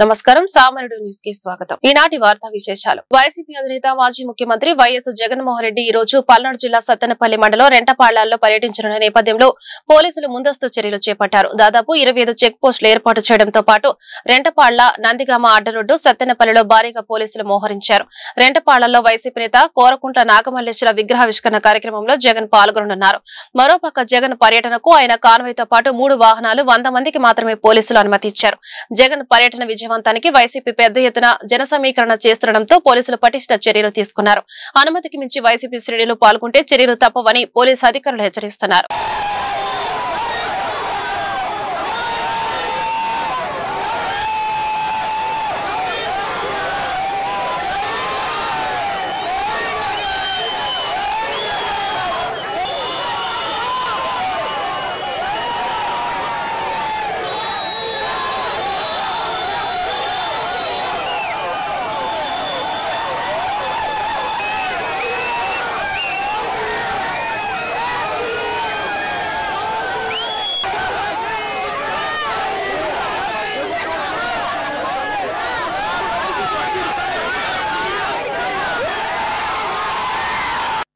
నమస్కారం సామరుడు న్యూస్ కి స్వాగతం. ఈనాటి వార్తా విశేషాలు. వైసీపీ అధినేత మాజీ ముఖ్యమంత్రి వైఎస్ జగన్మోహన్ రెడ్డి ఈ రోజు పల్నాడు జిల్లా సత్తెనపల్లి మండలం రెంటపాళ్లలో పర్యటించనున్న నేపథ్యంలో పోలీసులు ముందస్తు చర్యలు చేపట్టారు. దాదాపు 25 చెక్ పోస్టులు ఏర్పాటు చేయడంతో పాటు రెంటపాళ్ల, నందిగామ అడ్డరోడ్డు, సత్తెనపల్లిలో భారీగా పోలీసులు మోహరించారు. రెంటపాళ్లలో వైసీపీ నేత కోరకుంట్ల నాగమల్లేశ్వర విగ్రహావిష్కరణ కార్యక్రమంలో జగన్ పాల్గొననున్నారు. మరోపక్క జగన్ పర్యటనకు ఆయన కాన్వాయ్తో పాటు 3 వాహనాలు 100 మందికి మాత్రమే పోలీసులు అనుమతి ఇచ్చారు. జగన్ పర్యటన విజయవంతానికి వైసీపీ పెద్ద ఎత్తున జన సమీకరణ చేస్తుండటంతో పోలీసులు పటిష్ట చర్యలు తీసుకున్నారు. అనుమతికి మించి వైసీపీ శ్రేణులు పాల్గొంటే చర్యలు తప్పవని పోలీసు అధికారులు హెచ్చరిస్తున్నారు.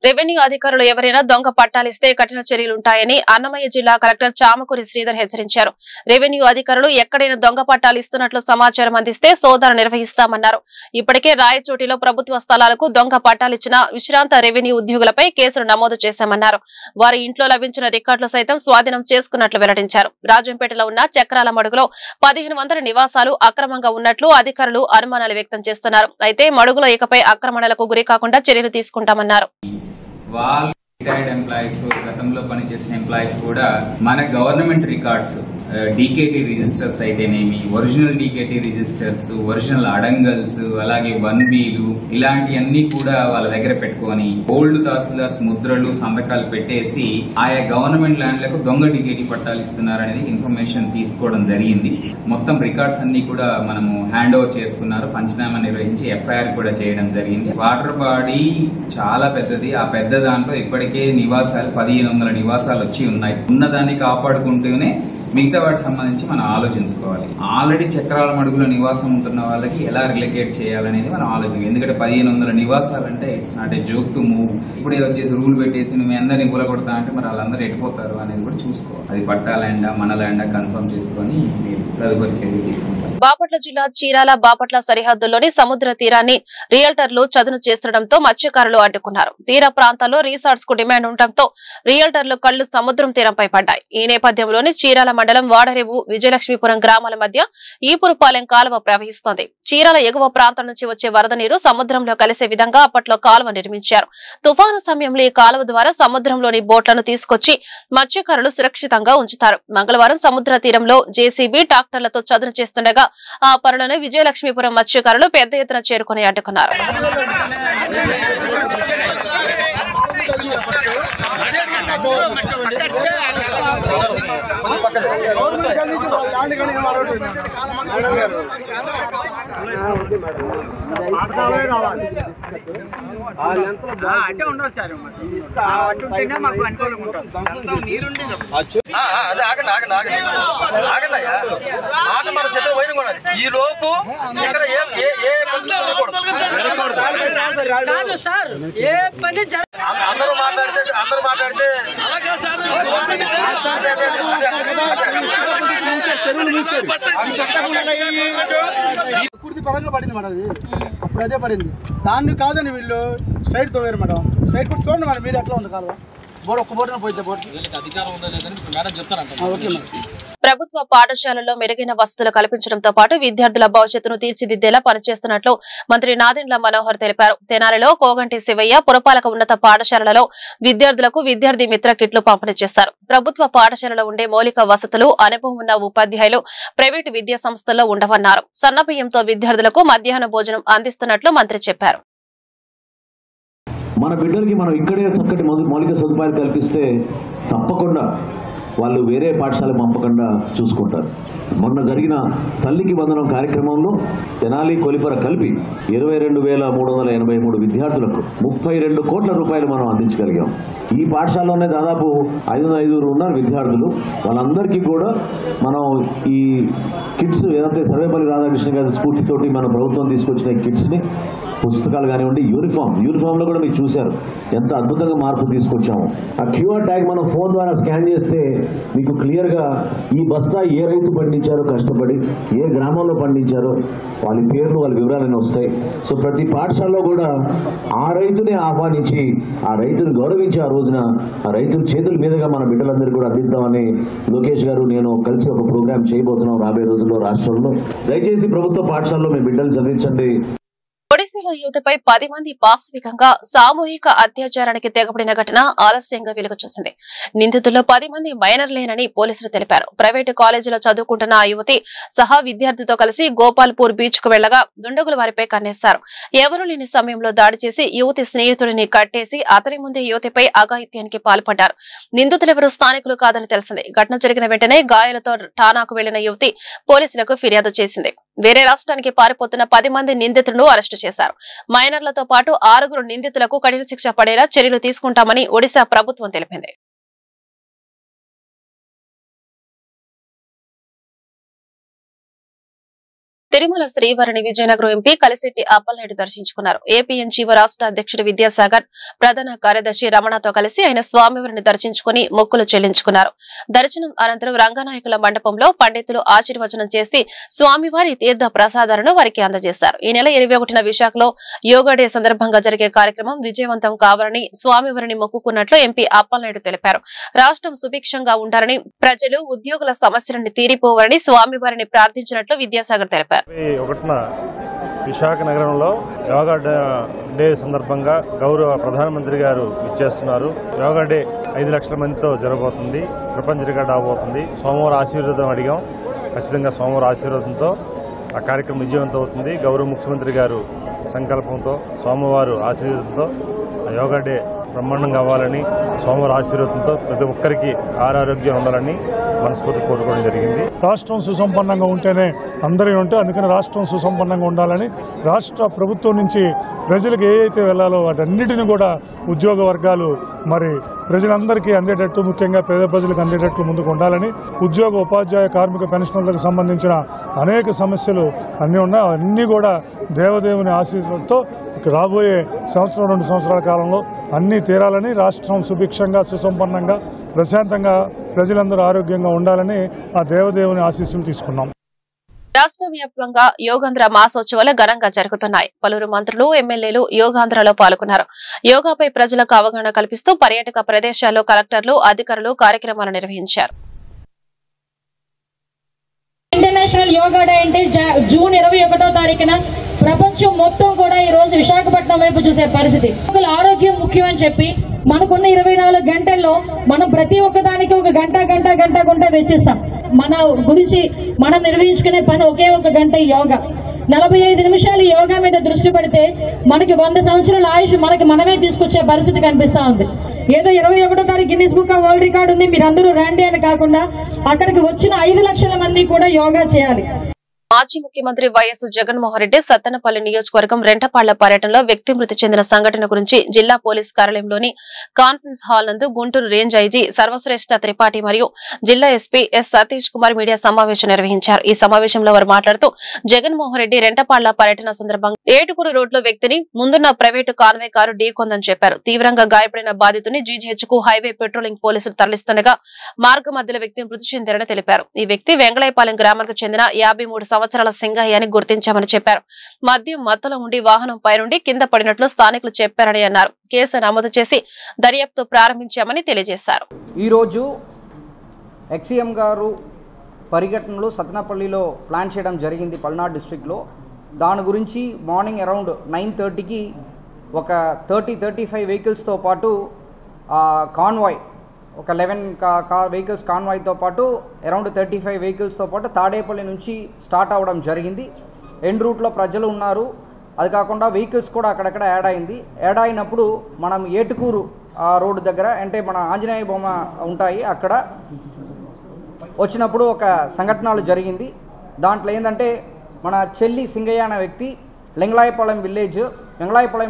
రెవెన్యూ అధికారులు ఎవరైనా దొంగ పట్టాలిస్తే కఠిన చర్యలుంటాయని అన్నమయ్య జిల్లా కలెక్టర్ చామకూరి శ్రీధర్ హెచ్చరించారు. రెవెన్యూ అధికారులు ఎక్కడైనా దొంగ పట్టాలు ఇస్తున్నట్లు సమాచారం అందిస్తే సోదాలు నిర్వహిస్తామన్నారు. ఇప్పటికే రాయచోటిలో ప్రభుత్వ స్థలాలకు దొంగ పట్టాలిచ్చిన విశ్రాంత రెవెన్యూ ఉద్యోగులపై కేసులు నమోదు చేశామన్నారు. వారి ఇంట్లో లభించిన రికార్డులు సైతం స్వాధీనం చేసుకున్నట్లు వెల్లడించారు. రాజంపేటలో ఉన్న చక్రాల మడుగులో 1500 నివాసాలు అక్రమంగా ఉన్నట్లు అధికారులు అనుమానాలు వ్యక్తం చేస్తున్నారు. అయితే మడుగులో ఇకపై ఆక్రమణలకు గురి కాకుండా చర్యలు తీసుకుంటామన్నారు. వాళ్ళు రిటైర్డ్ ఎంప్లాయీస్, గతంలో పనిచేసిన ఎంప్లాయీస్ కూడా మన గవర్నమెంట్ రికార్డ్స్, డీకేటీ రిజిస్టర్స్ అయితేనేమి, original DKT registers, original adangals, అలాగే 1Bలు ఇలాంటివన్నీ కూడా వాళ్ళ దగ్గర పెట్టుకొని ఓల్డ్ తహసీల్దార్స్ ముద్రలు, సంతకాలు పెట్టేసి ఆయా గవర్నమెంట్ ల్యాండ్లకు దొంగ డీకేటీ పట్టాలు ఇస్తున్నారనేది ఇన్ఫర్మేషన్ తీసుకోవడం జరిగింది. మొత్తం రికార్డ్స్ అన్ని కూడా మనము హ్యాండ్ ఓవర్ చేసుకున్నారు. పంచనామా నిర్వహించి FIR కూడా చేయడం జరిగింది. వాటర్ బాడీ చాలా పెద్దది. ఆ పెద్ద దాంట్లో ఇప్పటికే నివాసాలు 1500 నివాసాలు వచ్చి ఉన్నాయి. ఉన్నదాన్ని కాపాడుకుంటూనే మిగతా వాటికి సంబంధించి మనం ఆలోచించుకోవాలి. ఆల్రెడీ చక్రాల మడుగులో నివాసం ఉంటున్న వాళ్ళకి ఎలా రిలేకేట్ చేయాలనేది మనం ఆలోచించాలి. ఎందుకంటే 1500 నివాసాలంటే it's not a joke to move. ఇప్పుడే వచ్చేసి రూల్ పెట్టేసి మేము అందరినీ కూలగొడతా అంటే మరి వాళ్ళందరూ ఎట్టిపోతారు అనేది కూడా చూసుకోవాలి. అది పట్టా ల్యాండా మన ల్యాండా కన్ఫర్మ్ చేసుకొని తదుపరి చర్య తీసుకుంటాం. బాపట్ల జిల్లా చీరాల బాపట్ల సరిహద్దుల్లోని సముద్ర తీరాన్ని రియల్టర్లు చదును చేస్తుండటంతో మత్స్యకారులు అడ్డుకున్నారు. తీర ప్రాంతాల్లో రిసార్ట్స్ కు డిమాండ్ ఉండటంతో రియల్టర్లు కళ్లు సముద్రం తీరంపై పడ్డాయి. ఈ నేపథ్యంలోని చీరాల మండలం వాడరేవు, విజయలక్ష్మీపురం గ్రామాల మధ్య ఈపురుపాలెం కాలువ ప్రవహిస్తోంది. చీరాల ఎగువ ప్రాంతం నుంచి వచ్చే వరద నీరు సముద్రంలో కలిసే విధంగా అప్పట్లో కాలువ నిర్మించారు. తుఫాను సమయంలో ఈ కాలువ ద్వారా సముద్రంలోని బోట్లను తీసుకొచ్చి మత్స్యకారులు సురక్షితంగా ఉంచుతారు. మంగళవారం సముద్ర తీరంలో JCB ట్రాక్టర్లతో చదును చేస్తుండగా ఆ పనులను విజయలక్ష్మీపురం మత్స్యకారులు పెద్ద ఎత్తున చేరుకుని అడ్డుకున్నారు. అంటే ఉండదు సార్, ఉంటేనే మాకు అనుకూలంగా ఉంటుంది. ఈ లోపు కాదు సార్, ఏ పని అందరూ మాట్లాడితే పూర్తి పరంగా పడింది మేడం. అది అప్పుడు అదే పడింది. దాన్ని కాదని వీళ్ళు స్ట్రైట్ తోవారు మేడం. స్ట్రైట్ కూడా చూడండి మేడం, మీరు ఎట్లా ఉంది కాలువ. బోర్డు ఒక్క బోర్డున పోయితే అధికారం ఉందో లేదని మేడం చెప్తారంట. Okay madam. ప్రభుత్వ పాఠశాలల్లో మెరుగైన వసతులు కల్పించడంతో పాటు విద్యార్థుల భవిష్యత్తును తీర్చిదిద్దేలా పనిచేస్తున్నట్లు మంత్రి నాదెండ్ల మనోహర్ తెలిపారు. తెనాలిలో కోగంటి శివయ్య పురపాలక ఉన్నత పాఠశాలలలో విద్యార్థులకు విద్యార్థి మిత్ర కిట్లు పంపిణీ చేశారు. ప్రభుత్వ పాఠశాలలో ఉండే మౌలిక వసతులు, అనుభవం ఉన్న ఉపాధ్యాయులు ప్రైవేటు విద్యా సంస్థల్లో ఉండవన్నారు. సన్నబియ్యంతో విద్యార్థులకు మధ్యాహ్న భోజనం అందిస్తున్నట్లు మంత్రి చెప్పారు. మన బిడ్డలకి మనం ఇక్కడే చక్కటి మౌలిక సదుపాయాలు కల్పిస్తే తప్పకుండా వాళ్ళు వేరే పాఠశాలకు పంపకుండా చూసుకుంటారు. మొన్న జరిగిన తల్లికి వందనం కార్యక్రమంలో తెనాలి కొలిపర కలిపి 22,383 విద్యార్థులకు 32 కోట్ల రూపాయలు మనం అందించగలిగాం. ఈ పాఠశాలలోనే దాదాపు 505 ఉన్నారు విద్యార్థులు. వాళ్ళందరికీ కూడా మనం ఈ కిట్స్ ఏదైతే సర్వేపల్లి రాధాకృష్ణ గారి స్ఫూర్తితోటి మన ప్రభుత్వం తీసుకొచ్చిన కిట్స్ని, పుస్తకాలు కానివ్వండి, యూనిఫామ్లో కూడా మీరు చూశారు ఎంత అద్భుతంగా మార్పు తీసుకొచ్చాము. ఆ క్యూఆర్ ట్యాగ్ మనం ఫోన్ ద్వారా స్కాన్ చేస్తే మీకు క్లియర్గా ఈ బస్తా ఏ రైతు పండించారో కష్టపడి, ఏ గ్రామంలో పండించారో వాళ్ళ పేర్లు, వాళ్ళ వివరాలన్నీ వస్తాయి. సో ప్రతి పాఠశాలలో కూడా ఆ రైతుని ఆహ్వానించి ఆ రైతుని గౌరవించి ఆ రోజున ఆ రైతుల చేతుల మీదుగా మన బిడ్డలందరికీ కూడా అందిద్దామని లోకేష్ గారు నేను కలిసి ఒక ప్రోగ్రామ్ చేయబోతున్నాం రాబోయే రోజుల్లో రాష్ట్రంలో. దయచేసి ప్రభుత్వ పాఠశాలలో మీ బిడ్డలు చదివించండి. ఒడిశాలో యువతపై 10 మంది పాశవికంగా సామూహిక అత్యాచారానికి తెగబడిన ఘటన ఆలస్యంగా వెలుగు చూసింది. నిందితుల్లో 10 మంది మైనర్లేనని పోలీసులు తెలిపారు. ప్రైవేటు కాలేజీలో చదువుకుంటున్న ఆ యువతి సహా విద్యార్థితో కలిసి గోపాల్పూర్ బీచ్ కు వెళ్లగా దుండగులు వారిపై కన్నేశారు. ఎవరూ లేని సమయంలో దాడి చేసి యువతి స్నేహితుడిని కట్టేసి అతని ముందే యువతిపై అఘాయిత్యానికి పాల్పడ్డారు. నిందితులెవరూ స్థానికులు కాదని తెలిసింది. ఘటన జరిగిన వెంటనే గాయాలతో ఠానాకు వెళ్లిన యువతి పోలీసులకు ఫిర్యాదు చేసింది. వేరే రాష్ట్రానికి పారిపోతున్న 10 మంది నిందితులను అరెస్టు చేశారు. మైనర్లతో పాటు 6 నిందితులకు కఠిన శిక్ష పడేలా చర్యలు తీసుకుంటామని ఒడిశా ప్రభుత్వం తెలిపింది. తిరుమల శ్రీవారిని విజయనగరం ఎంపీ కలిశెట్టి అప్పలనాయుడు దర్శించుకున్నారు. ఏపీఎన్జీఓ రాష్ట్ర అధ్యక్షుడు విద్యాసాగర్, ప్రధాన కార్యదర్శి రమణతో కలిసి ఆయన స్వామివారిని దర్శించుకుని మొక్కులు చెల్లించుకున్నారు. దర్శనం అనంతరం రంగనాయకుల మండపంలో పండితులు ఆశీర్వచనం చేసి స్వామివారి తీర్థ ప్రసాదాలను వారికి అందజేశారు. ఈ నెల 21న విశాఖలో యోగా డే సందర్భంగా జరిగే కార్యక్రమం విజయవంతం కావాలని స్వామివారిని మొక్కుకున్నట్లు ఎంపీ అప్పలనాయుడు తెలిపారు. రాష్ట్రం సుభిక్షంగా ఉండాలని, ప్రజలు ఉద్యోగుల సమస్యలను తీరిపోవాలని స్వామివారిని ప్రార్థించినట్లు విద్యాసాగర్ తెలిపారు. 21న విశాఖ నగరంలో యోగా డే సందర్భంగా గౌరవ ప్రధానమంత్రి గారు ఇచ్చేస్తున్నారు. యోగా డే 5 లక్షల మందితో జరగబోతుంది. ప్రపంచ రికార్డు అవబోతుంది. సోమవారం ఆశీర్వాదం అడిగాం. ఖచ్చితంగా సోమవారం ఆశీర్వాదంతో ఆ కార్యక్రమం విజయవంతం అవుతుంది. గౌరవ ముఖ్యమంత్రి గారు సంకల్పంతో సోమవారం ఆశీర్వాదంతో యోగా డే బ్రహ్మాండంగా అవ్వాలని, సోమవారం ఆశీర్వాదంతో ప్రతి ఒక్కరికి ఆరోగ్యం ఉండాలని మనస్ఫూర్తి కోరుకోవడం జరిగింది. రాష్ట్రం సుసంపన్నంగా ఉంటేనే అందరూ ఉంటే, అందుకని రాష్ట్రం సుసంపన్నంగా ఉండాలని రాష్ట్ర ప్రభుత్వం నుంచి ప్రజలకు ఏవైతే వెళ్లాలో వాటన్నిటిని కూడా ఉద్యోగ వర్గాలు మరి ప్రజలందరికీ అందేటట్టు, ముఖ్యంగా పేద ప్రజలకు అందేటట్లు ముందుకు ఉండాలని, ఉద్యోగ ఉపాధ్యాయ కార్మిక పెన్షనర్లకు సంబంధించిన అనేక సమస్యలు అన్నీ ఉన్నాయి. అన్నీ కూడా దేవదేవుని ఆశీస్సులతో రాబోయే సంవత్సరం 2 సంవత్సరాల కాలంలో అన్నీ తీరాలని, రాష్ట్రం సుభిక్షంగా సుసంపన్నంగా ప్రశాంతంగా ప్రజలందరూ ఆరోగ్యంగా ఉండాలని ఆ దేవదేవుని ఆశీస్సులు తీసుకున్నాం. రాష్ట్ర వ్యాప్తంగా యోగాంధ్ర మాసోత్సవాలు ఘనంగా జరుగుతున్నాయి. పలువురు మంత్రులు, ఎమ్మెల్యేలు యోగాంధ్రలో పాల్గొన్నారు. యోగాపై ప్రజలకు అవగాహన కల్పిస్తూ పర్యాటక ప్రదేశాల్లో కలెక్టర్లు, అధికారులు కార్యక్రమాలు నిర్వహించారు. ఇంటర్నేషనల్ యోగా డే అంటే జూన్ 21వ తారీఖున ప్రపంచం మొత్తం కూడా ఈ రోజు విశాఖపట్నం వైపు చూసే పరిస్థితి. ఆరోగ్యం ముఖ్యం అని చెప్పి మనకున్న 24 గంటల్లో మనం ప్రతి ఒక్కదానికి ఒక గంట వెచ్చిస్తాం. మన గురించి మనం నిర్వహించుకునే పని ఒకే ఒక గంట యోగా. 45 నిమిషాలు యోగా మీద దృష్టి పెడితే మనకి 100 సంవత్సరాల ఆయుష్ మనమే తీసుకొచ్చే పరిస్థితి కనిపిస్తా ఉంది. ఏదో 21వ తారీఖు Guinness book of world record ఉంది, మీరందరూ రండి అని కాకుండా అక్కడికి వచ్చిన 5 లక్షల మంది కూడా యోగా చేయాలి. మాజీ ముఖ్యమంత్రి వైఎస్ జగన్మోహన్ రెడ్డి సత్తెనపల్లి నియోజకవర్గం రెంటపాళ్ల పర్యటనలో వ్యక్తి మృతి చెందిన సంఘటన గురించి జిల్లా పోలీస్ కార్యాలయంలోని కాన్ఫరెన్స్ హాల్ నందు గుంటూరు రేంజ్ ఐజీ సర్వశ్రేష్ఠ త్రిపాఠి మరియు జిల్లా SP yes Satish Kumar media సమావేశం నిర్వహించారు. ఈ సమావేశంలో వారు మాట్లాడుతూ జగన్మోహన్ రెడ్డి రెంటపాళ్ల పర్యటన సందర్భంగా ఏటుకూరు రోడ్లో వ్యక్తిని ముందున్న ప్రైవేటు కాన్వే కారు ఢీకొందని చెప్పారు. తీవ్రంగా గాయపడిన బాధితుని జీజీహెచ్ కు హైవే పెట్రోలింగ్ పోలీసులు తరలిస్తుండగా మార్గ మధ్యలో వ్యక్తి మృతి చెందారని తెలిపారు. ఈ వ్యక్తి వెంగళైపాలెం గ్రామానికి చెందిన 53 సంవత్సరాల సింగయ్య అని గుర్తించామని చెప్పారు. మద్యం మత్తులో ఉండి వాహనం పైనుండి కింద పడినట్లు స్థానికులు చెప్పారని అన్నారు. కేసు నమోదు చేసి దర్యాప్తు ప్రారంభించామని తెలియజేశారు. ఈ రోజు ఎక్సీఎం గారు పర్యటనలో సత్తెనపల్లిలో ప్లాన్ చేయడం జరిగింది పల్నాడు డిస్ట్రిక్ట్లో. దాని గురించి మార్నింగ్ అరౌండ్ 9:30కి ఒక 35 వెహికల్స్తో పాటు కాన్వాయ్ ఒక 11 వెహికల్స్ కాన్వాయ్తో పాటు అరౌండ్ 35 వెహికల్స్తో పాటు తాడేపల్లి నుంచి స్టార్ట్ అవ్వడం జరిగింది. ఎండ్ రూట్లో ప్రజలు ఉన్నారు. అది కాకుండా వెహికల్స్ కూడా అక్కడక్కడ యాడ్ అయింది. యాడ్ అయినప్పుడు మనం ఏటుకూరు రోడ్డు దగ్గర అంటే మన ఆంజనేయ బొమ్మ ఉంటాయి, అక్కడ వచ్చినప్పుడు ఒక సంఘటనలు జరిగింది. దాంట్లో ఏంటంటే మన చెల్లి సింగయ్య అనే వ్యక్తి లింగళాయపాలెం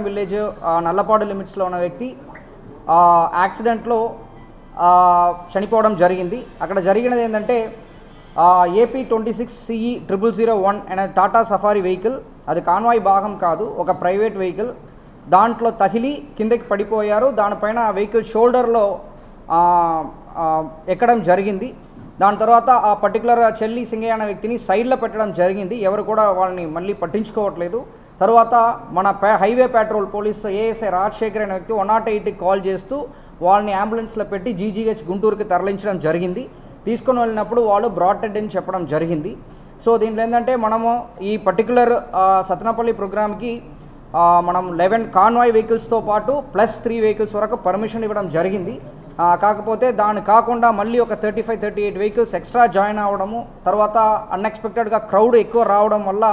విలేజ్ నల్లపాడు లిమిట్స్లో ఉన్న వ్యక్తి యాక్సిడెంట్లో చనిపోవడం జరిగింది. అక్కడ జరిగినది ఏంటంటే AP 26 CE 0001 అనే టాటా సఫారీ వెహికల్, అది కాన్వాయ్ భాగం కాదు, ఒక ప్రైవేట్ వెహికల్, దాంట్లో తగిలి కిందకి పడిపోయారు. దానిపైన ఆ వెహికల్ షోల్డర్లో ఎక్కడం జరిగింది. దాని తర్వాత ఆ పర్టికులర్ చెల్లి సింగయ్య అనే వ్యక్తిని సైడ్లో పెట్టడం జరిగింది. ఎవరు కూడా వాళ్ళని మళ్ళీ పట్టించుకోవట్లేదు. తర్వాత మన highway petrol police ASI Rajasekhar అనే వ్యక్తి 108కి కాల్ చేస్తూ వాళ్ళని అంబులెన్స్లో పెట్టి GGH గుంటూరుకి తరలించడం జరిగింది. తీసుకొని వెళ్ళినప్పుడు వాళ్ళు బ్రాడ్ డెడ్ అని చెప్పడం జరిగింది. సో దీంట్లో ఏంటంటే మనము ఈ పర్టికులర్ సత్తెనపల్లి ప్రోగ్రామ్కి మనం 11 కాన్వాయ్ వెహికల్స్తో పాటు +3 వెహికల్స్ వరకు పర్మిషన్ ఇవ్వడం జరిగింది. కాకపోతే దాని కాకుండా మళ్ళీ ఒక 35-38 వెహికల్స్ ఎక్స్ట్రా జాయిన్ అవ్వడము, తర్వాత అన్ఎక్స్పెక్టెడ్గా క్రౌడ్ ఎక్కువ రావడం వల్ల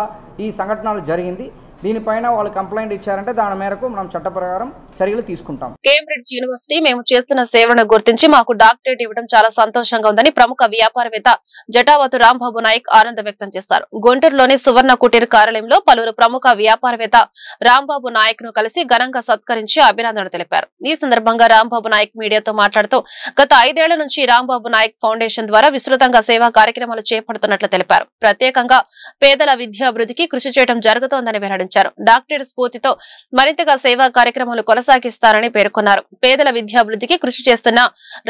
ఈ సంఘటనలు జరిగింది. దీనిపైన వాళ్ళు కంప్లైంట్ ఇచ్చారంటే దాని మేరకు మనం చట్ట ప్రకారం చర్యలు తీసుకుంటాం. కేంబ్రిడ్జ్ యూనివర్సిటీ మేము చేస్తున్న సేవలను గుర్తించి మాకు డాక్టరేట్ ఇవ్వడం చాలా సంతోషంగా ఉందని ప్రముఖ వ్యాపారవేత్త జటావతు రాంబాబు నాయక్ ఆనందం వ్యక్తం చేశారు. గుంటూరులోని సువర్ణ కుటీర్ కార్యాలయంలో పలువురు ప్రముఖ వ్యాపారవేత్త రాంబాబు నాయక్ ను కలిసి ఘనంగా సత్కరించి అభినందనలు తెలిపారు. ఈ సందర్భంగా రాంబాబు నాయక్ మీడియాతో మాట్లాడుతూ గత 5 ఏళ్ల నుంచి రాంబాబు నాయక్ ఫౌండేషన్ ద్వారా విస్తృతంగా సేవా కార్యక్రమాలు చేపడుతున్నట్లు తెలిపారు. ప్రత్యేకంగా పేదల విద్యాభివృద్ధికి కృషి చేయడం జరుగుతోందని వెల్లడించారు. డాక్టరేట్ స్ఫూర్తితో మరింతగా సేవా కార్యక్రమాలు కొనసాగిస్తారని పేర్కొన్నారు. పేదల విద్యాభివృద్ధికి కృషి చేస్తున్న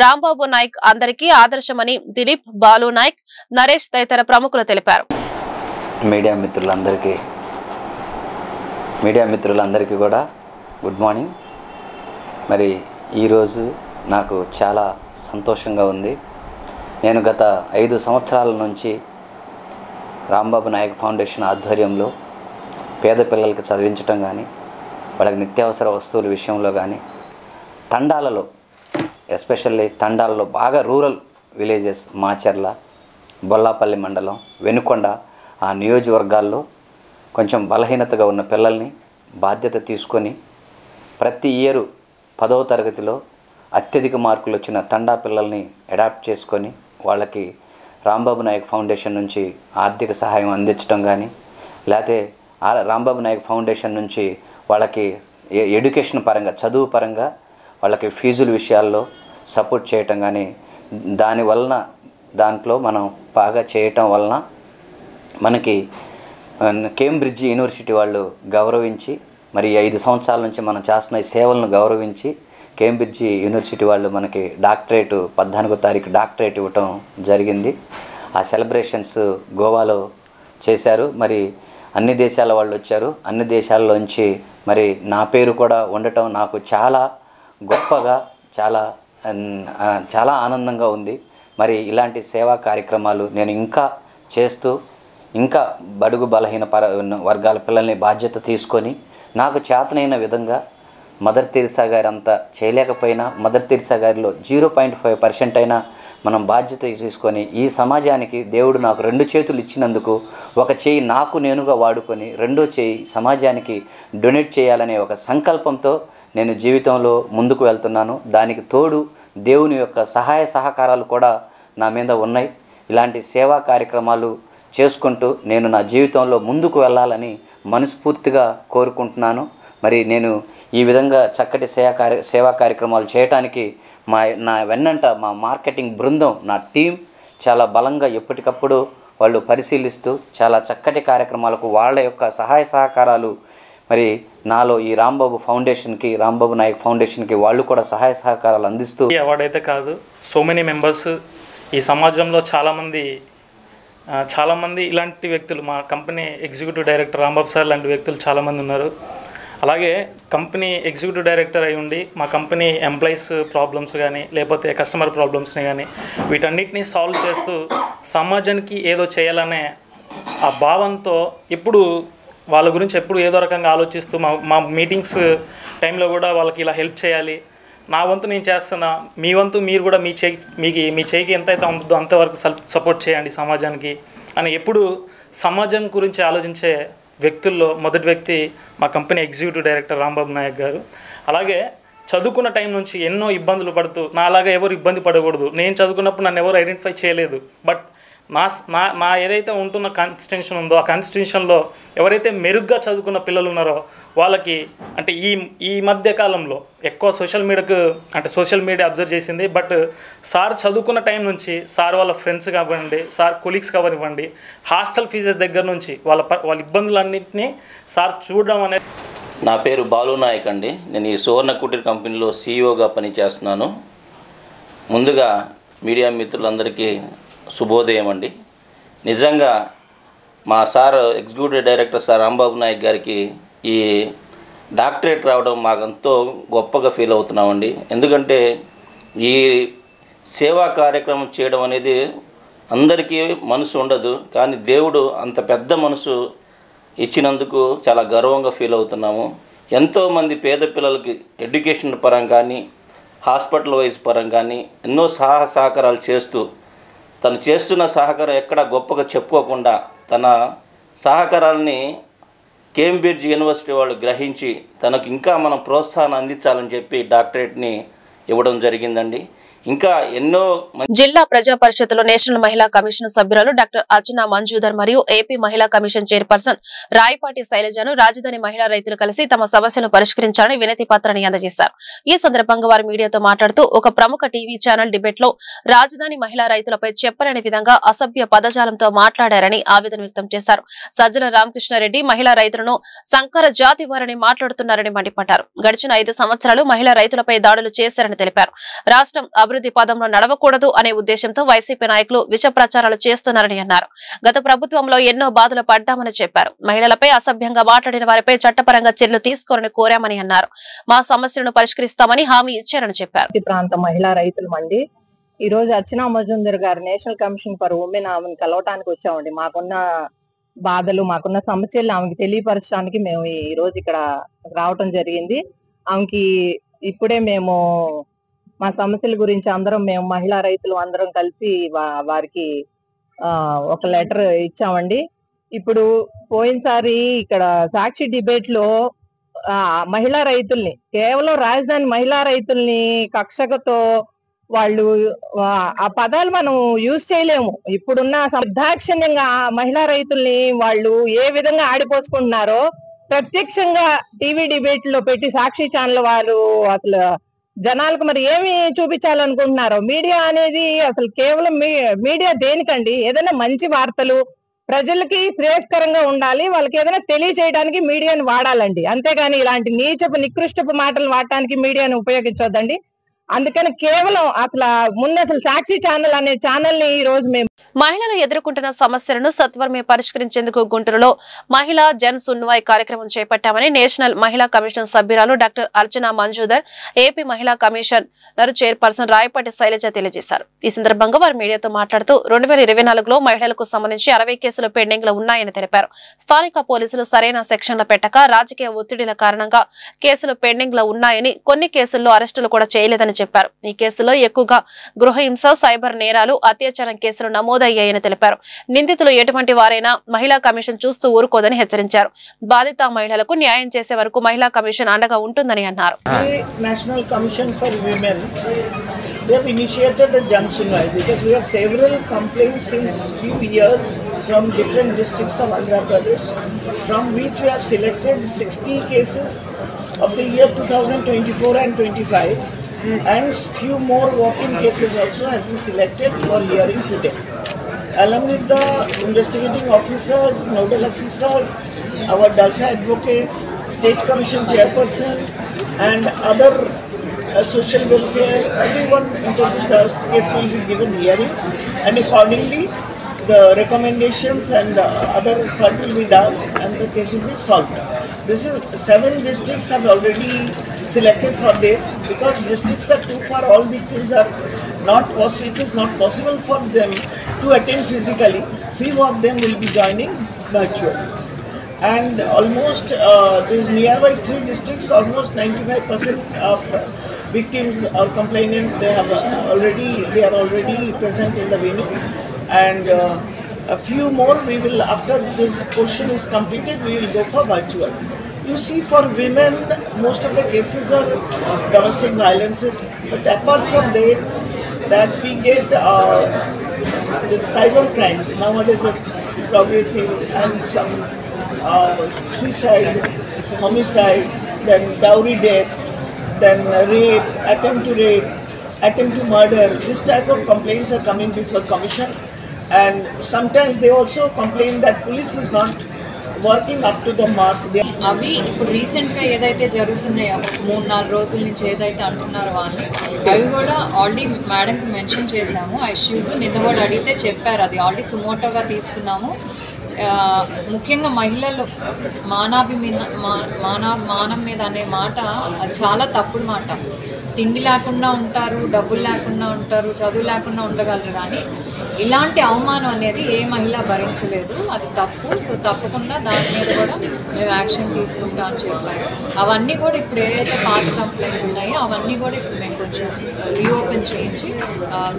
రాంబాబు నాయక్ అందరికీ ఆదర్శమని దిలీప్, బాలు నాయక్, నరేష్ తదితర ప్రముఖులు తెలిపారు. మీడియా మిత్రులందరికీ కూడా గుడ్ మార్నింగ్. మరి ఈరోజు నాకు చాలా సంతోషంగా ఉంది. నేను గత 5 సంవత్సరాల నుంచి రాంబాబు నాయక్ ఫౌండేషన్ ఆధ్వర్యంలో పేద పిల్లలకి చదివించడం కానీ, వాళ్ళకి నిత్యావసర వస్తువుల విషయంలో కానీ, తండాలలో ఎస్పెషల్లీ తండాలలో బాగా రూరల్ విలేజెస్ మాచర్ల, బొల్లాపల్లి మండలం, వెనుకొండ ఆ నియోజకవర్గాల్లో కొంచెం బలహీనతగా ఉన్న పిల్లల్ని బాధ్యత తీసుకొని ప్రతి ఇయరు 10వ తరగతిలో అత్యధిక మార్కులు వచ్చిన తండా పిల్లల్ని అడాప్ట్ చేసుకొని వాళ్ళకి రాంబాబు నాయక్ ఫౌండేషన్ నుంచి ఆర్థిక సహాయం అందించడం కానీ, లేకపోతే రాంబాబు నాయక్ ఫౌండేషన్ నుంచి వాళ్ళకి ఎడ్యుకేషన్ పరంగా, చదువు పరంగా వాళ్ళకి ఫీజుల విషయాల్లో సపోర్ట్ చేయటం కానీ, దాంట్లో మనం బాగా చేయటం వలన మనకి కేంబ్రిడ్జ్ యూనివర్సిటీ వాళ్ళు గౌరవించి, మరి 5 సంవత్సరాల నుంచి మనం చేస్తున్న ఈ సేవలను గౌరవించి కేంబ్రిడ్జ్ యూనివర్సిటీ వాళ్ళు మనకి డాక్టరేట్ 14వ తారీఖు డాక్టరేట్ ఇవ్వటం జరిగింది. ఆ సెలబ్రేషన్స్ గోవాలో చేశారు. మరి అన్ని దేశాల వాళ్ళు వచ్చారు. అన్ని దేశాల్లోంచి మరి నా పేరు కూడా ఉండటం నాకు చాలా గొప్పగా, చాలా ఆనందంగా ఉంది. మరి ఇలాంటి సేవా కార్యక్రమాలు నేను ఇంకా చేస్తూ, ఇంకా బడుగు బలహీన వర్గాల పిల్లల్ని బాధ్యత తీసుకొని నాకు చేతనైన విధంగా మదర్ తెరిసా గారు అంతా చేయలేకపోయినా మదర్ తెరిసా గారిలో 0.5% అయినా మనం బాధ్యత తీసుకొని ఈ సమాజానికి దేవుడు నాకు 2 చేతులు ఇచ్చినందుకు ఒక చేయి నాకు నేనుగా వాడుకొని రెండో చేయి సమాజానికి డొనేట్ చేయాలనే ఒక సంకల్పంతో నేను జీవితంలో ముందుకు వెళ్తున్నాను. దానికి తోడు దేవుని యొక్క సహాయ సహకారాలు కూడా నా మీద ఉన్నాయి. ఇలాంటి సేవా కార్యక్రమాలు చేసుకుంటూ నేను నా జీవితంలో ముందుకు వెళ్ళాలని మనస్ఫూర్తిగా కోరుకుంటున్నాను. మరి నేను ఈ విధంగా చక్కటి సేవా కార్యక్రమాలు చేయడానికి నా వెన్నంట మా మార్కెటింగ్ బృందం, నా టీం చాలా బలంగా ఎప్పటికప్పుడు వాళ్ళు పరిశీలిస్తూ చాలా చక్కటి కార్యక్రమాలకు వాళ్ళ యొక్క సహాయ సహకారాలు, మరి నాలో ఈ రాంబాబు నాయక్ ఫౌండేషన్కి వాళ్ళు కూడా సహాయ సహకారాలు అందిస్తూ అవార్డు అయితే కాదు, సో మెనీ మెంబర్స్ ఈ సమాజంలో చాలామంది ఇలాంటి వ్యక్తులు, మా company executive director Rambabu sir లాంటి వ్యక్తులు చాలామంది ఉన్నారు. అలాగే కంపెనీ ఎగ్జిక్యూటివ్ డైరెక్టర్ అయి ఉండి మా కంపెనీ ఎంప్లాయీస్ ప్రాబ్లమ్స్ కానీ లేకపోతే కస్టమర్ ప్రాబ్లమ్స్ని కానీ వీటన్నిటినీ సాల్వ్ చేస్తూ సమాజానికి ఏదో చేయాలనే ఆ భావంతో ఎప్పుడు వాళ్ళ గురించి ఎప్పుడు ఏదో రకంగా ఆలోచిస్తూ మా మీటింగ్స్ టైంలో కూడా వాళ్ళకి ఇలా హెల్ప్ చేయాలి, నా వంతు నేను చేస్తున్నా, మీ వంతు మీరు కూడా మీ చేయికి ఎంతైతే ఉంటుందో అంతవరకు సపోర్ట్ చేయండి సమాజానికి అని ఎప్పుడు సమాజం గురించి ఆలోచించే వ్యక్తుల్లో మొదటి వ్యక్తి మా company executive director Rambabu Nayak garu. అలాగే చదువుకున్న టైం నుంచి ఎన్నో ఇబ్బందులు పడుతూ నాలాగా ఎవరు ఇబ్బంది పడకూడదు, నేను చదువుకున్నప్పుడు నన్ను ఎవరు ఐడెంటిఫై చేయలేదు, బట్ నా ఏదైతే ఉంటున్న కాన్స్టిట్యూషన్ ఉందో ఆ కాన్స్టిట్యూషన్లో ఎవరైతే మెరుగ్గా చదువుకున్న పిల్లలు ఉన్నారో వాళ్ళకి అంటే ఈ మధ్య కాలంలో ఎక్కువ సోషల్ మీడియా అబ్జర్వ్ చేసింది. బట్ సార్ చదువుకున్న టైం నుంచి సార్ వాళ్ళ ఫ్రెండ్స్ కానివ్వండి, సార్ కొలీగ్స్ కానివ్వండి, హాస్టల్ ఫీజెస్ దగ్గర నుంచి వాళ్ళ ఇబ్బందులన్నింటినీ సార్ చూడడం అనేది. నా పేరు బాలు నాయక్ అండి. నేను ఈ సువర్ణ కుటీర్ కంపెనీలో సీఈఓగా పనిచేస్తున్నాను. ముందుగా మీడియా మిత్రులందరికీ శుభోదయం అండి. నిజంగా మా sir executive director sir Rambabu Nayak గారికి ఈ డాక్టరేట్ రావడం మాకెంతో గొప్పగా ఫీల్ అవుతున్నామండి. ఎందుకంటే ఈ సేవా కార్యక్రమం చేయడం అనేది అందరికీ మనసు ఉండదు, కానీ దేవుడు అంత పెద్ద మనసు ఇచ్చినందుకు చాలా గర్వంగా ఫీల్ అవుతున్నాము. ఎంతోమంది పేద పిల్లలకి ఎడ్యుకేషన్ పరంగా కానీ హాస్పిటల్ వైజ్ పరంగా కానీ ఎన్నో సహకారాలు చేస్తూ తను చేస్తున్న సహకారం ఎక్కడ గొప్పగా చెప్పుకోకుండా తన సహకారాలని కేంబ్రిడ్జ్ యూనివర్సిటీ వాళ్ళు గ్రహించి తనకు ఇంకా మనం ప్రోత్సాహం అందించాలని చెప్పి డాక్టరేట్ని ఇవ్వడం జరిగిందండి. ఇంకా ఎన్నో జిల్లా ప్రజా పరిషత్లో నేషనల్ మహిళా కమిషన్ సభ్యురాలు డాక్టర్ అర్చనా మంజూదర్ మరియు ఏపీ మహిళా కమిషన్ చైర్పర్సన్ రాయపాటి శైలజను రాజధాని మహిళా రైతులు కలిసి తమ సమస్యను పరిష్కరించాలని వినతి పత్రాన్ని అందజేశారు. ఈ సందర్భంగా వారు మీడియాతో మాట్లాడుతూ ఒక ప్రముఖ టీవీ ఛానల్ డిబేట్ లో రాజధాని మహిళా రైతులపై చెప్పలేని విధంగా అసభ్య పదజాలంతో మాట్లాడారని ఆవేదన వ్యక్తం చేశారు. సజ్జల రామకృష్ణారెడ్డి మహిళా రైతులను సంకర జాతి వారని మాట్లాడుతున్నారని మండిపడ్డారు. గడిచిన 5 సంవత్సరాలు మహిళా రైతులపై దాడులు చేశారని తెలిపారు. రాష్ట్రం అభివృద్ధి పదంలో నడవకూడదు అనే ఉద్దేశంతో వైసీపీ నాయకులు విష ప్రచారాలు చేస్తున్నారని అన్నారు. గత ప్రభుత్వంలో ఎన్నో బాధలు పడ్డామని చెప్పారు. మహిళలపై అసభ్యంగా మాట్లాడిన వారిపై చట్టపరంగా చర్యలు తీసుకోవాలని కోరామని అన్నారు. మా సమస్యలను పరిష్కరిస్తామని హామీ ఇచ్చారని చెప్పారు. ప్రాంత మహిళా రైతులు మండి ఈ రోజు అర్చనా మజుందర్ గారు నేషనల్ కమిషన్ ఫర్ ఉమెన్ ఆమెను కలవటానికి వచ్చామండి. మాకున్న బాధలు మాకున్న సమస్యలు ఆమెకి తెలియపరచడానికి మేము ఈ రోజు ఇక్కడ రావటం జరిగింది. ఆమెకి ఇప్పుడే మేము మా సమస్యల గురించి మేము మహిళా రైతులు అందరం కలిసి వారికి ఒక లెటర్ ఇచ్చామండి. ఇప్పుడు పోయినసారి ఇక్కడ సాక్షి డిబేట్ లో మహిళా రైతుల్ని కేవలం రాజధాని మహిళా రైతుల్ని కక్షతో వాళ్ళు ఆ పదాలు మనం యూజ్ చేయలేము. ఇప్పుడున్న నిర్దాక్షిణ్యంగా మహిళా రైతుల్ని వాళ్ళు ఏ విధంగా ఆడిపోసుకుంటున్నారో ప్రత్యక్షంగా టీవీ డిబేట్ లో పెట్టి సాక్షి ఛానల్ వాళ్ళు అసలు జనాలకు మరి ఏమి చూపించాలనుకుంటున్నారో. మీడియా అనేది అసలు కేవలం మీడియా దేనికండి? ఏదైనా మంచి వార్తలు ప్రజలకి శ్రేయస్కరంగా ఉండాలి, వాళ్ళకి ఏదైనా తెలియజేయడానికి మీడియాని వాడాలండి. అంతేగాని ఇలాంటి నీచపు నికృష్టపు మాటలు వాడటానికి మీడియాని ఉపయోగించొద్దండి. అందుకని కేవలం అసలు సాక్షి ఛానల్ అనే ఛానల్ ని ఈ రోజు మేము మహిళలు ఎదుర్కొంటున్న సమస్యలను సత్వరమే పరిష్కరించేందుకు గుంటూరులో మహిళా జన్ సున్వాయ్ కార్యక్రమం చేపట్టామని నేషనల్ మహిళా కమిషన్ సభ్యురాలు డాక్టర్ అర్చనా మంజూదర్, ఏపీ మహిళా కమిషన్ చైర్పర్సన్ రాయపాటి శైలజ తెలియజేశారు. ఈ సందర్భంగా వారు మీడియాతో మాట్లాడుతూ 2024లో మహిళలకు సంబంధించి 60 కేసులు పెండింగ్ లో ఉన్నాయని తెలిపారు. స్థానిక పోలీసులు సరైన సెక్షన్లు పెట్టక రాజకీయ ఒత్తిడిల కారణంగా కేసులు పెండింగ్ లో ఉన్నాయని, కొన్ని కేసుల్లో అరెస్టులు కూడా చేయలేదని చెప్పారు. ఈ కేసులో ఎక్కువగా గృహహింస, సైబర్ నేరాలు, అత్యాచారం కేసులు నమోదయ్యాయని తెలిపారు. నిందితులు ఎటువంటి వారైనా మహిళా కమిషన్ చూస్తూ ఊరుకోదని హెచ్చరించారు. బాధిత మహిళలకు న్యాయం చేసే వరకు మహిళా కమిషన్ అండగా ఉంటుందని అన్నారు. National commission for women they have initiated a Jan Sunwai because we have several complaints since few years from different districts of Andhra Pradesh, from which we have selected 60 cases of the year 2024 and 25, and few more walk-in cases also has been selected for hearing today. Along with the investigating officers, nodal officers, our DALSA advocates, State Commission chairperson, and other social welfare, everyone into the case will be given hearing, and accordingly the recommendations and other part will be done and the case will be solved. This is 7 districts have already selected for this because districts are too far. All victims are not possible. It is not possible for them to attend physically. Few of them will be joining virtually. And almost these nearby 3 districts, almost 95% of victims or complainants they are already present in the venue, and a few more we will, after this portion is completed, we will go for virtual. You see, for women, most of the cases are domestic violences. But apart from that we get the cyber crimes. Nowadays it's progressive, and some suicide, homicide, then dowry death, then rape, attempt to murder. This type of complaints are coming before commission, and sometimes they also complain that police is not working up to the mark. అవి ఇప్పుడు రీసెంట్గా ఏదైతే జరుగుతున్నాయో 3-4 రోజుల నుంచి ఏదైతే అంటున్నారో వాళ్ళని అవి కూడా ఆల్రెడీ మేడంకి మెన్షన్ చేశాము. ఆ ఇష్యూస్ నిన్న కూడా అడిగితే చెప్పారు, అది ఆల్రెడీ సుమోటోగా తీసుకున్నాము. ముఖ్యంగా మహిళలు మానం మీద అనే మాట చాలా తప్పుడు మాట. తిండి లేకుండా ఉంటారు, డబ్బులు లేకుండా ఉంటారు, చదువు లేకుండా ఉండగలరు, కానీ ఇలాంటి అవమానం అనేది ఏ మహిళ భరించలేదు. అది తప్పు. సో తప్పకుండా దాని మీద కూడా మేము యాక్షన్ తీసుకుంటాం అని చెప్పారు. అవన్నీ కూడా ఇప్పుడు ఏదైతే పాత కంప్లైంట్స్ ఉన్నాయో అవన్నీ కూడా ఇప్పుడు మేము కొంచెం రీఓపెన్ చేయించి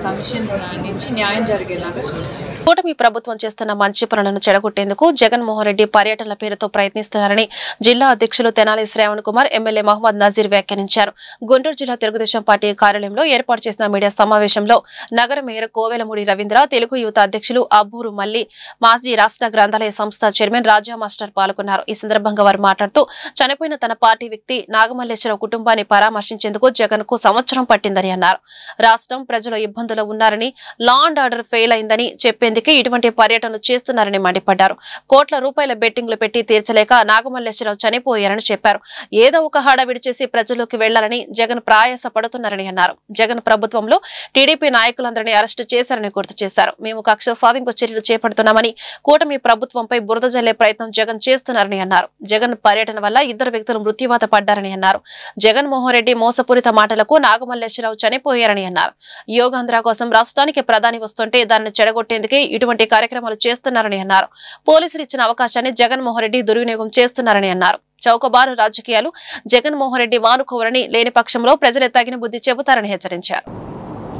కమిషన్ నుంచి న్యాయం జరిగేలాగా చూస్తాం. కూటమి ప్రభుత్వం చేస్తున్న మంచి పనులను చెడగొట్టేందుకు జగన్మోహన్ రెడ్డి పర్యటనల పేరుతో ప్రయత్నిస్తున్నారని జిల్లా అధ్యక్షులు తెనాలి శ్రావణ్ కుమార్, ఎమ్మెల్యే మహమ్మద్ నజీర్ వ్యాఖ్యానించారు. గుంటూరు జిల్లా తెలుగుదేశం పార్టీ కార్యాలయంలో ఏర్పాటు చేసిన మీడియా సమావేశంలో నగర మేయర్ కోవెలమూడి రవీంద్ర, తెలుగు యువత అధ్యక్షులు అబ్బూరు మల్లి, మాజీ రాష్ట్ర గ్రంథాలయ సంస్థ చైర్మన్ రాజా మాస్టర్ పాల్గొన్నారు. ఈ సందర్భంగా వారు మాట్లాడుతూ చనిపోయిన తన పార్టీ వ్యక్తి నాగమల్లేశ్వరరావు కుటుంబాన్ని పరామర్శించేందుకు జగన్ కు సంవత్సరం పట్టిందని అన్నారు. రాష్ట్రం ప్రజలు ఇబ్బందులు ఉన్నారని, లా అండ్ ఆర్డర్ ఫెయిల్ అయిందని చెప్పేందుకే ఇటువంటి పర్యటనలు చేస్తున్నారని మండిపడ్డారు. కోట్ల రూపాయల బెట్టింగ్లు పెట్టి తీర్చలేక నాగమల్లేశ్వరరావు చనిపోయారని చెప్పారు. ఏదో ఒక హడావిడి చేసి ప్రజల్లోకి వెళ్లాలని జగన్ ప్రయాస పడుతున్నారని అన్నారు. జగన్ ప్రభుత్వంలో టీడీపీ నాయకులందరినీ అరెస్టు చేశారని గుర్తు చేశారు. మేము కక్ష సాధింపు చర్యలు చేపడుతున్నామని, కూటమి ప్రభుత్వంపై బురద జల్లే ప్రయత్నం జగన్ చేస్తున్నారని అన్నారు. జగన్ పర్యటన వల్ల 2 వ్యక్తులు మృత్యువాత పడ్డారని అన్నారు. జగన్మోహన్ రెడ్డి మోసపూరిత మాటలకు నాగమల్లేశ్వరరావు చనిపోయారని అన్నారు. యోగాంధ్ర కోసం రాష్ట్రానికి ప్రధాని వస్తుంటే దానిని చెడగొట్టేందుకే ఇటువంటి కార్యక్రమాలు చేస్తున్నారని అన్నారు. పోలీసులు ఇచ్చిన అవకాశాన్ని జగన్మోహన్ రెడ్డి దుర్వినియోగం చేస్తున్నారని అన్నారు. చౌకబారు రాజకీయాలు జగన్మోహన్ రెడ్డి మానుకోవాలని, లేని పక్షంలో ప్రజలే తగిన బుద్ధి చెబుతారని హెచ్చరించారు.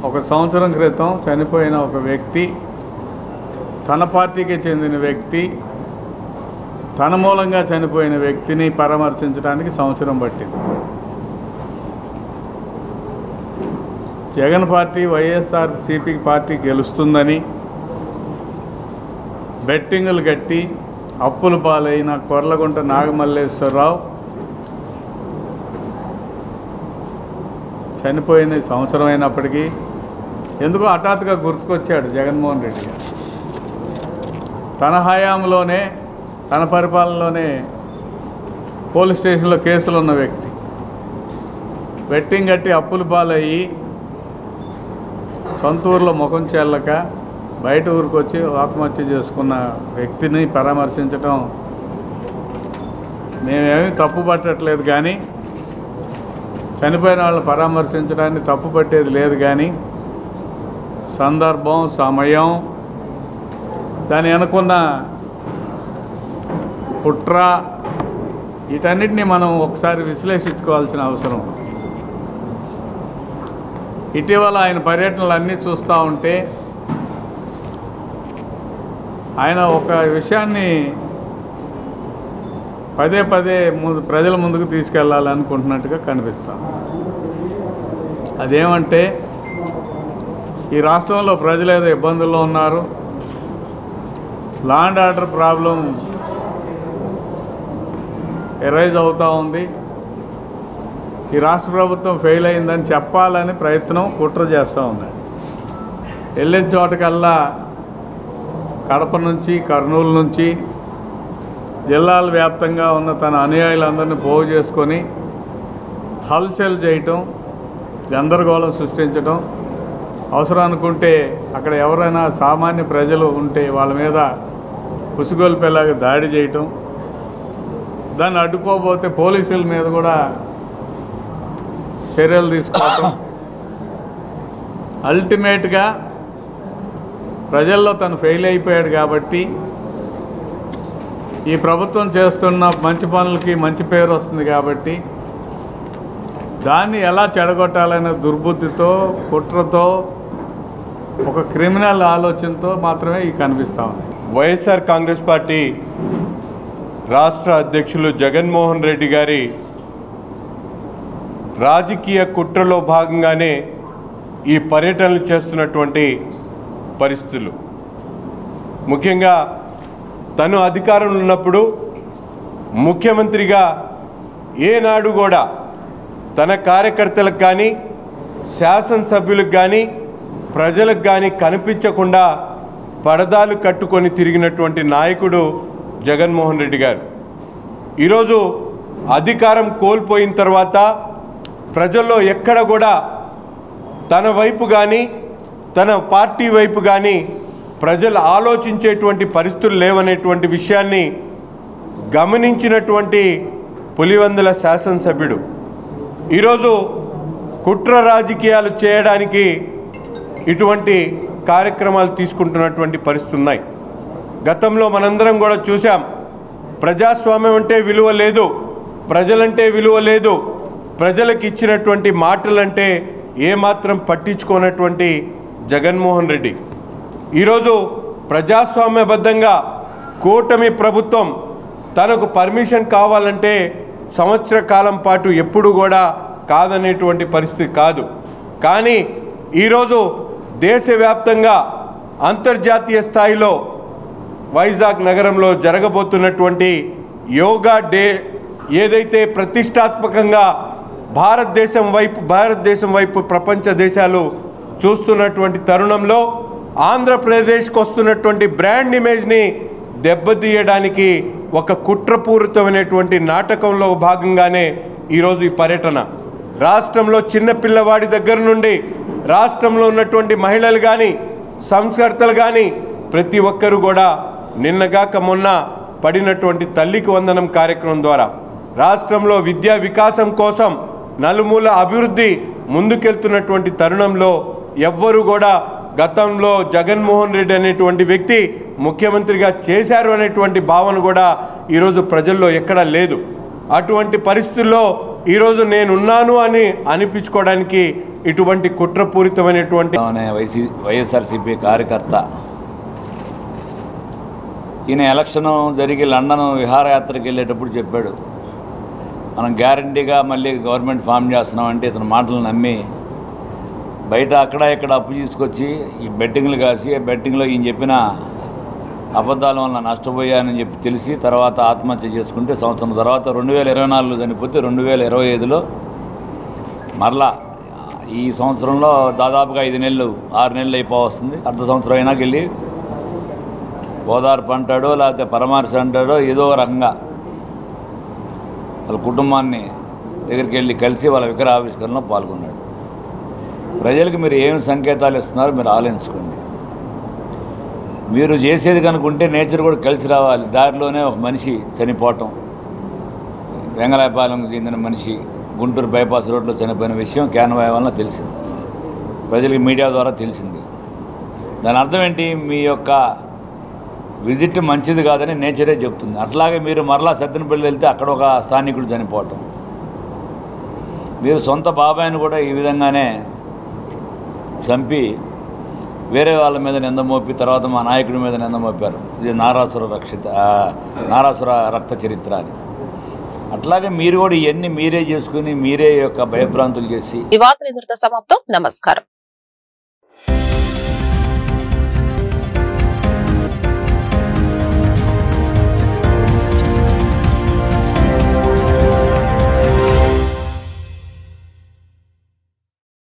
1 సంవత్సరం క్రితం చనిపోయిన ఒక వ్యక్తి, తన పార్టీకి చెందిన వ్యక్తి, తన మూలంగా చనిపోయిన వ్యక్తిని పరామర్శించడానికి సంవత్సరం పట్టింది. జగన్ పార్టీ వైఎస్ఆర్సీపీ పార్టీ గెలుస్తుందని బెట్టింగులు కట్టి అప్పులు పాలైన కొర్లగుంట నాగమల్లేశ్వరరావు చనిపోయిన సంవత్సరం అయినప్పటికీ ఎందుకో హఠాత్తుగా గుర్తుకొచ్చాడు జగన్మోహన్ రెడ్డి గారు. తన హయాంలోనే, తన పరిపాలనలోనే పోలీస్ స్టేషన్లో కేసులు ఉన్న వ్యక్తి, బెట్టింగ్ కట్టి అప్పులు పాలయ్యి సొంత ఊరిలో ముఖం చెల్లక బయట ఊరికి వచ్చి ఆత్మహత్య చేసుకున్న వ్యక్తిని పరామర్శించడం మేమేమీ తప్పు పట్టట్లేదు, కానీ చనిపోయిన వాళ్ళని పరామర్శించడాన్ని తప్పు పట్టేది లేదు. కానీ సందర్భం, సమయం, దాని అనుకున్న కుట్ర, వీటన్నిటినీ మనం ఒకసారి విశ్లేషించుకోవాల్సిన అవసరం. ఇటీవల ఆయన పర్యటనలు అన్నీ చూస్తూ ఉంటే ఆయన ఒక విషయాన్ని పదే పదే ప్రజల ముందుకు తీసుకెళ్లాలనుకుంటున్నట్టుగా కనిపిస్తాం. అదేమంటే, ఈ రాష్ట్రంలో ప్రజలు ఏదో ఇబ్బందుల్లో ఉన్నారు, law and order problem arise అవుతూ ఉంది, ఈ రాష్ట్ర ప్రభుత్వం ఫెయిల్ అయిందని చెప్పాలని ప్రయత్నం, కుట్ర చేస్తూ ఉన్నాడు. వెళ్ళిన చోటకల్లా కడప నుంచి, కర్నూలు నుంచి, జిల్లాల వ్యాప్తంగా ఉన్న తన అనుయాయులందరినీ పోగు చేసుకొని హల్చల్ చేయటం, గందరగోళం సృష్టించడం, అవసరం అనుకుంటే అక్కడ ఎవరైనా సామాన్య ప్రజలు ఉంటే వాళ్ళ మీద ఉసుగొల్పేలాగా దాడి చేయటం, దాన్ని అడ్డుకోబోతే పోలీసుల మీద కూడా చర్యలు తీసుకోవటం, అల్టిమేట్గా ప్రజల్లో తను ఫెయిల్ అయిపోయాడు కాబట్టి ఈ ప్రభుత్వం చేస్తున్న మంచి పనులకి మంచి పేరు వస్తుంది కాబట్టి దాన్ని ఎలా చెడగొట్టాలనే దుర్బుద్ధితో, కుట్రతో, ఒక క్రిమినల్ ఆలోచనతో మాత్రమే ఈ కనిపిస్తూ ఉంది. వైఎస్ఆర్ కాంగ్రెస్ పార్టీ రాష్ట్ర అధ్యక్షులు జగన్మోహన్ రెడ్డి గారి రాజకీయ కుట్రలో భాగంగానే ఈ పర్యటనలు చేస్తున్నటువంటి పరిస్థితులు. ముఖ్యంగా తను అధికారంలో ఉన్నప్పుడు ముఖ్యమంత్రిగా ఏనాడు కూడా తన కార్యకర్తలకు కానీ శాసనసభ్యులకు కానీ ప్రజలకు కానీ కనిపించకుండా పరదాలు కట్టుకొని తిరిగినటువంటి నాయకుడు జగన్మోహన్ రెడ్డి గారు. ఈరోజు అధికారం కోల్పోయిన తర్వాత ప్రజల్లో ఎక్కడ కూడా తన వైపు కానీ తన పార్టీ వైపు కానీ ప్రజలు ఆలోచించేటువంటి పరిస్థితులు లేవనేటువంటి విషయాన్ని గమనించినటువంటి పులివెందుల శాసనసభ్యుడు ఈరోజు కుట్ర రాజకీయాలు చేయడానికి ఇటువంటి కార్యక్రమాలు తీసుకుంటున్నటువంటి పరిస్థితులు ఉన్నాయి. గతంలో మనందరం కూడా చూసాం, ప్రజాస్వామ్యం అంటే విలువ లేదు, ప్రజలంటే విలువ లేదు, ప్రజలకు ఇచ్చినటువంటి మాటలంటే ఏమాత్రం పట్టించుకోనటువంటి జగన్మోహన్ రెడ్డి ఈరోజు ప్రజాస్వామ్యబద్ధంగా కూటమి ప్రభుత్వం తనకు పర్మిషన్ కావాలంటే సంవత్సర కాలం పాటు ఎప్పుడు కూడా కాదనేటువంటి పరిస్థితి కాదు. కానీ ఈరోజు దేశవ్యాప్తంగా అంతర్జాతీయ స్థాయిలో వైజాగ్ నగరంలో జరగబోతున్నటువంటి యోగా డే ఏదైతే ప్రతిష్టాత్మకంగా భారతదేశం వైపు ప్రపంచ దేశాలు చూస్తున్నటువంటి తరుణంలో ఆంధ్రప్రదేశ్కి వస్తున్నటువంటి బ్రాండ్ ఇమేజ్ని దెబ్బతీయడానికి ఒక కుట్రపూరితమైనటువంటి నాటకంలో భాగంగానే ఈరోజు ఈ పర్యటన. రాష్ట్రంలో చిన్న పిల్లవాడి దగ్గర నుండి రాష్ట్రంలో ఉన్నటువంటి మహిళలు కానీ సంస్కర్తలు కానీ ప్రతి ఒక్కరు కూడా నిన్నగాక మొన్న పడినటువంటి తల్లికి వందనం కార్యక్రమం ద్వారా రాష్ట్రంలో విద్యా వికాసం కోసం నలుమూల అభివృద్ధి ముందుకెళ్తున్నటువంటి తరుణంలో ఎవ్వరూ కూడా గతంలో జగన్మోహన్ రెడ్డి అనేటువంటి వ్యక్తి ముఖ్యమంత్రిగా చేశారు అనేటువంటి భావన కూడా ఈరోజు ప్రజల్లో ఎక్కడా లేదు. అటువంటి పరిస్థితుల్లో ఈరోజు నేనున్నాను అని అనిపించుకోవడానికి ఇటువంటి కుట్రపూరితమైనటువంటి వైఎస్ఆర్సీపీ కార్యకర్త ఈయన ఎలక్షన్ జరిగి లండన్ విహారయాత్రకు వెళ్ళేటప్పుడు చెప్పాడు, మనం గ్యారంటీగా మళ్ళీ గవర్నమెంట్ ఫామ్ చేస్తున్నామంటే ఇతని మాటలు నమ్మి బయట అక్కడ ఇక్కడ అప్పు తీసుకొచ్చి ఈ బెట్టింగ్లు కాసి ఆ బెట్టింగ్లో ఈయన చెప్పిన అబద్ధాల వల్ల నష్టపోయానని చెప్పి తెలిసి తర్వాత ఆత్మహత్య చేసుకుంటే సంవత్సరం తర్వాత 2024లో చనిపోతే 2025లో మరలా ఈ సంవత్సరంలో దాదాపుగా 5 నెలలు 6 నెలలు అయిపోవస్తుంది. అర్ధ సంవత్సరం అయినాక వెళ్ళి ఓదార్పు అంటాడో లేకపోతే పరామర్శ అంటాడో ఏదో రకంగా వాళ్ళ కుటుంబాన్ని దగ్గరికి వెళ్ళి కలిసి వాళ్ళ విగ్రహావిష్కరణలో పాల్గొన్నాడు. ప్రజలకు మీరు ఏమి సంకేతాలు ఇస్తున్నారో మీరు ఆలోచించుకోండి. మీరు చేసేది కనుకుంటే నేచర్ కూడా కలిసి రావాలి. దారిలోనే ఒక మనిషి చనిపోవటం, వెంగళాయపాలెంకు చెందిన మనిషి గుంటూరు బైపాస్ రోడ్లో చనిపోయిన విషయం క్యాన్వాయ్ వలన తెలిసింది, ప్రజలకి మీడియా ద్వారా తెలిసింది. దాని అర్థం ఏంటి? మీ యొక్క విజిట్ మంచిది కాదని నేచరే చెప్తుంది. అట్లాగే మీరు మరలా సత్తెనపల్లి వెళ్తే అక్కడ ఒక స్థానికుడు చనిపోవటం, మీరు సొంత బాబాయిని కూడా ఈ విధంగానే చంపి వేరే వాళ్ళ మీద నింద మోపి తర్వాత మా నాయకుడి మీద నింద మోపారు. ఇది నారాసుర రక్త చరిత్ర అని. అట్లాగే మీరు కూడా ఇవన్నీ మీరే చేసుకుని మీరే యొక్క భయభ్రాంతులు చేసి ఈ వార్తలు ఇంతటితో సమాప్తం. నమస్కారం.